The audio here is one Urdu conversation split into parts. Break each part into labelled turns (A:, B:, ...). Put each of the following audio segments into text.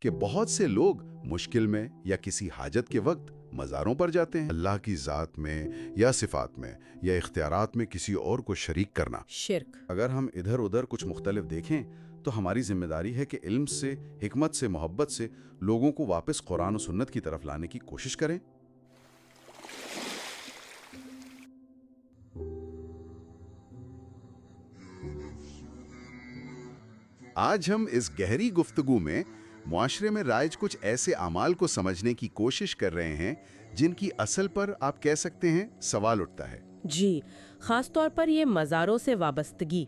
A: کہ بہت سے لوگ مشکل میں یا کسی حاجت کے وقت مزاروں پر جاتے ہیں۔ اللہ کی ذات میں یا صفات میں یا اختیارات میں کسی اور کو شریک کرنا
B: شرک۔
A: اگر ہم ادھر ادھر کچھ مختلف دیکھیں تو ہماری ذمہ داری ہے کہ علم سے، حکمت سے، محبت سے لوگوں کو واپس قرآن و سنت کی طرف لانے کی کوشش کریں۔ آج ہم اس گہری گفتگو میں معاشرے میں رائج کچھ ایسے اعمال کو سمجھنے کی کوشش کر رہے ہیں جن کی اصل پر آپ کہہ سکتے ہیں سوال اٹھتا ہے،
B: جی، خاص طور پر یہ مزاروں سے وابستگی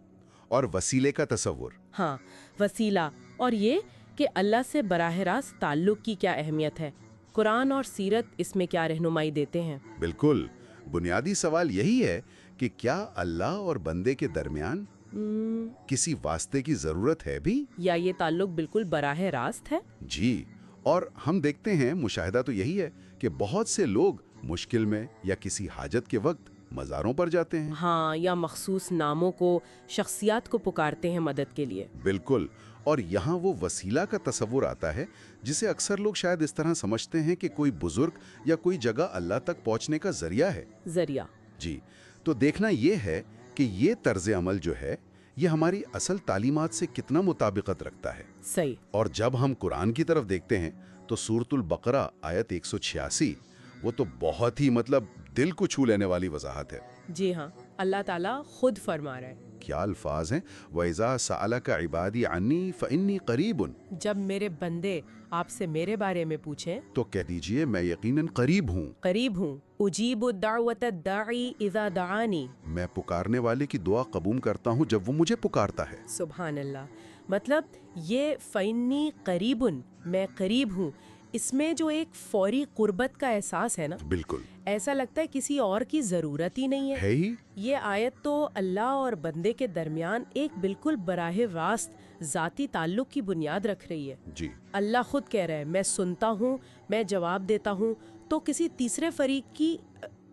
A: اور وسیلے کا تصور۔
B: ہاں، وسیلہ، اور یہ کہ اللہ سے براہ راست تعلق کی کیا اہمیت ہے، قرآن اور سیرت اس میں کیا رہنمائی دیتے ہیں۔
A: بالکل، بنیادی سوال یہی ہے کہ کیا اللہ اور بندے کے درمیان کسی واسطے کی ضرورت ہے بھی،
B: یا یہ تعلق بالکل براہ راست ہے؟
A: جی، اور ہم دیکھتے ہیں، مشاہدہ تو یہی ہے کہ بہت سے لوگ مشکل میں یا کسی حاجت کے وقت مزاروں پر جاتے ہیں۔
B: ہاں، یا مخصوص ناموں کو، شخصیات کو پکارتے ہیں مدد کے لیے۔
A: بالکل، اور یہاں وہ وسیلہ کا تصور آتا ہے جسے اکثر لوگ شاید اس طرح سمجھتے ہیں کہ کوئی بزرگ یا کوئی جگہ اللہ تک پہنچنے کا ذریعہ ہے۔
B: ذریعہ۔
A: جی، تو دیکھنا یہ ہے کہ یہ طرز عمل جو ہے یہ ہماری اصل تعلیمات سے کتنا مطابقت رکھتا ہے۔
B: صحیح۔
A: اور جب ہم قرآن کی طرف دیکھتے ہیں تو سورۃ البقرہ آیت 186 وہ تو بہت ہی دل کو چھو لینے والی وضاحت ہے۔
B: جی ہاں، اللہ تعالیٰ خود فرما رہا ہے،
A: کیا الفاظ ہیں، وَإِذَا سَأَلَكَ عِبَادِي عَنِّي فَإِنِّي قَرِيبٌ،
B: جب میرے بندے آپ سے میرے بارے میں پوچھیں
A: تو کہہ دیجئے میں یقیناً قریب ہوں،
B: قریب ہوں، اجیب الدعوت الداعی اذا دعانی،
A: میں پکارنے والے کی دعا قبول کرتا ہوں جب وہ مجھے پکارتا ہے۔
B: سبحان اللہ۔ مطلب یہ فإنی قریب، میں قریب ہوں، اس میں جو ایک فوری قربت کا احساس ہے نا،
A: بالکل
B: ایسا لگتا ہے کسی اور کی ضرورت ہی نہیں ہے۔
A: ہے ہی،
B: یہ آیت تو اللہ اور بندے کے درمیان ایک بالکل براہ راست ذاتی تعلق کی بنیاد رکھ رہی ہے۔
A: جی،
B: اللہ خود کہہ رہا ہے، میں سنتا ہوں، میں جواب دیتا ہوں، تو کسی تیسرے فریق کی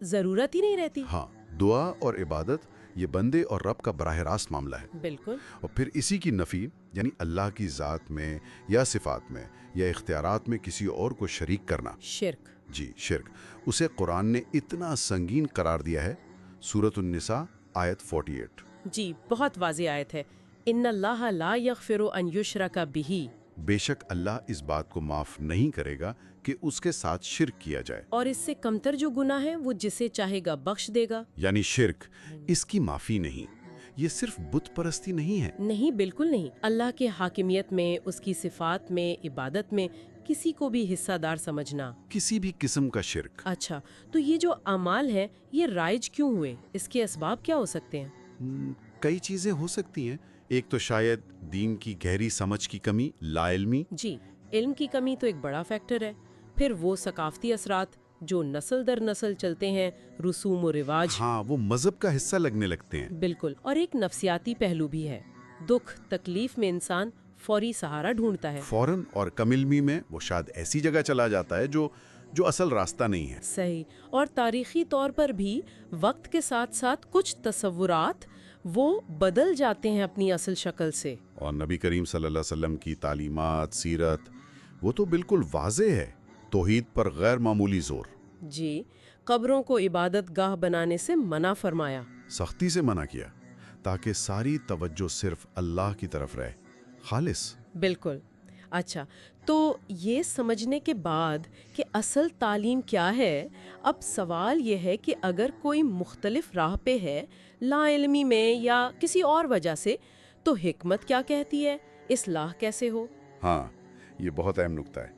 B: ضرورت ہی نہیں رہتی۔
A: ہاں، دعا اور عبادت یہ بندے اور رب کا براہ راست معاملہ ہے،
B: بالکل۔
A: اور پھر اسی کی نفی، یعنی اللہ کی ذات میں یا صفات میں یا اختیارات میں کسی اور کو شریک کرنا،
B: شرک۔
A: جی شرک، اسے قرآن نے اتنا سنگین قرار دیا ہے۔ سورۃ النساء آیت 48۔
B: جی، بہت واضح آیت ہے، ان اللہ لا یغفر ان یشرک بہ،
A: بے شک اللہ اس بات کو معاف نہیں کرے گا کہ اس کے ساتھ شرک کیا جائے،
B: اور اس سے کمتر جو گناہ ہے وہ جسے چاہے گا بخش دے گا۔
A: یعنی شرک اس کی معافی نہیں، یہ صرف بت پرستی نہیں ہے۔
B: نہیں، بالکل نہیں، اللہ کے حاکمیت میں، اس کی صفات میں، عبادت میں کسی کو بھی حصہ دار سمجھنا۔
A: کسی بھی قسم کا شرک۔
B: اچھا، تو یہ جو اعمال ہیں یہ رائج کیوں ہوئے؟ اس کے اسباب کیا ہو سکتے ہیں؟
A: کئی چیزیں ہو سکتی ہیں، ایک تو شاید دین کی گہری سمجھ کی کمی، لا علمی۔
B: جی، علم کی کمی تو ایک بڑا فیکٹر ہے، پھر وہ ثقافتی اثرات جو نسل در نسل چلتے ہیں، رسوم و رواج،
A: ہاں، وہ مذہب کا حصہ لگنے لگتے ہیں۔
B: بالکل، اور ایک نفسیاتی پہلو بھی ہے، دکھ تکلیف میں انسان فوری سہارا ڈھونڈتا ہے۔
A: فوراً، اور کم علمی میں وہ شاید ایسی جگہ چلا جاتا ہے جو اصل راستہ نہیں ہے۔
B: صحیح، اور تاریخی طور پر بھی وقت کے ساتھ ساتھ کچھ تصورات وہ بدل جاتے ہیں اپنی اصل شکل سے۔
A: اور نبی کریم صلی اللہ علیہ وسلم کی تعلیمات، سیرت، وہ تو بالکل واضح ہے، توحید پر غیر معمولی زور،
B: جی، قبروں کو عبادت گاہ بنانے سے منع فرمایا۔
A: سختی سے منع کیا تاکہ ساری توجہ صرف اللہ کی طرف رہے، خالص۔
B: بالکل۔ اچھا، تو یہ سمجھنے کے بعد کہ اصل تعلیم کیا ہے، اب سوال یہ ہے کہ اگر کوئی مختلف راہ پہ ہے، لا علمی میں یا کسی اور وجہ سے، تو حکمت کیا کہتی ہے، اصلاح کیسے ہو؟
A: ہاں، یہ بہت اہم نکتہ ہے،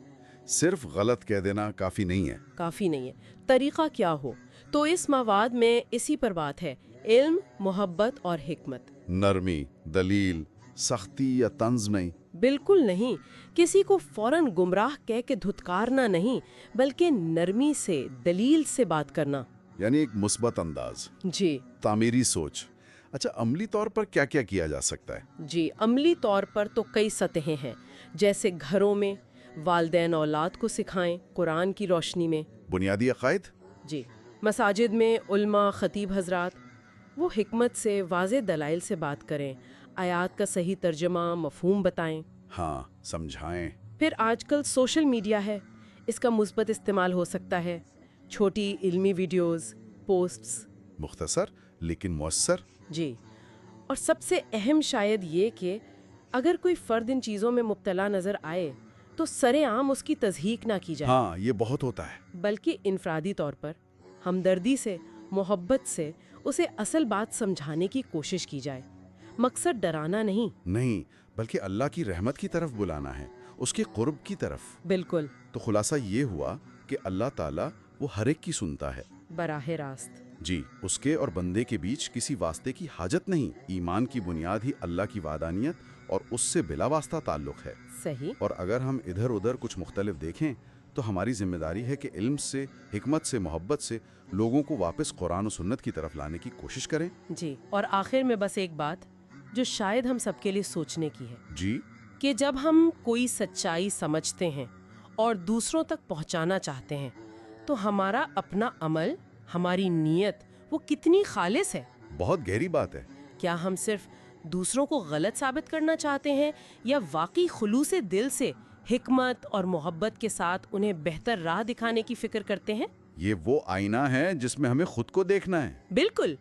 A: صرف غلط کہہ دینا کافی نہیں ہے۔
B: کافی نہیں ہے، طریقہ کیا ہو؟ تو اس مواد میں اسی پر بات ہے، علم، محبت اور حکمت۔
A: نرمی، دلیل، سختی یا طنز نہیں۔
B: بالکل نہیں، کسی کو فوراً گمراہ کہہ کے دھتکارنا نہیں، بلکہ نرمی سے، دلیل سے بات کرنا۔
A: یعنی ایک مثبت انداز،
B: جی
A: تعمیری سوچ۔ اچھا، عملی طور پر کیا کیا کیا جا سکتا ہے؟
B: جی، عملی طور پر تو کئی سطحیں ہیں، جیسے گھروں میں والدین اولاد کو سکھائیں قرآن کی روشنی میں۔
A: بنیادی عقائد،
B: جی، مساجد میں علماء، خطیب حضرات وہ حکمت سے، واضح دلائل سے بات کریں، آیات کا صحیح ترجمہ، مفہوم بتائیں۔
A: ہاں، سمجھائیں۔
B: پھر آج کل سوشل میڈیا ہے، اس کا مثبت استعمال ہو سکتا ہے، چھوٹی علمی ویڈیوز، پوسٹس.
A: مختصر لیکن مؤثر.
B: جی، اور سب سے اہم شاید یہ کہ اگر کوئی فرد ان چیزوں میں مبتلا نظر آئے تو سرے عام اس کی تصحیق نہ کی جائے.
A: ہاں یہ بہت ہوتا ہے.
B: بلکہ انفرادی طور پر ہمدردی سے، محبت سے اسے اصل بات سمجھانے کی کوشش کی جائے. مقصد ڈرانا نہیں،
A: بلکہ اللہ کی رحمت کی طرف بلانا ہے، اس کے قرب کی طرف.
B: بالکل
A: تو خلاصہ یہ ہوا کہ اللہ تعالیٰ وہ ہر ایک کی سنتا ہے
B: براہ راست.
A: جی. اس کے اور بندے کے بیچ کسی واسطے کی حاجت نہیں. ایمان کی بنیاد ہی اللہ کی وحدانیت اور اس سے بلا واسطہ تعلق ہے.
B: صحیح.
A: اور اگر ہم ادھر ادھر کچھ مختلف دیکھیں تو ہماری ذمہ داری ہے کہ علم سے، حکمت سے، محبت سے لوگوں کو واپس قرآن و سنت کی طرف لانے کی کوشش کریں.
B: جی، اور آخر میں بس ایک بات جو شاید ہم سب کے لیے سوچنے کی ہے.
A: جی.
B: کہ جب ہم کوئی سچائی سمجھتے ہیں اور دوسروں تک پہنچانا چاہتے ہیں تو ہمارا اپنا عمل، ہماری نیت وہ کتنی خالص ہے.
A: بہت گہری بات ہے.
B: کیا ہم صرف دوسروں کو غلط ثابت کرنا چاہتے ہیں یا واقعی خلوص دل سے حکمت اور محبت کے ساتھ انہیں بہتر راہ دکھانے کی فکر کرتے ہیں؟
A: یہ وہ آئینہ ہے جس میں ہمیں خود کو دیکھنا ہے.
B: بالکل.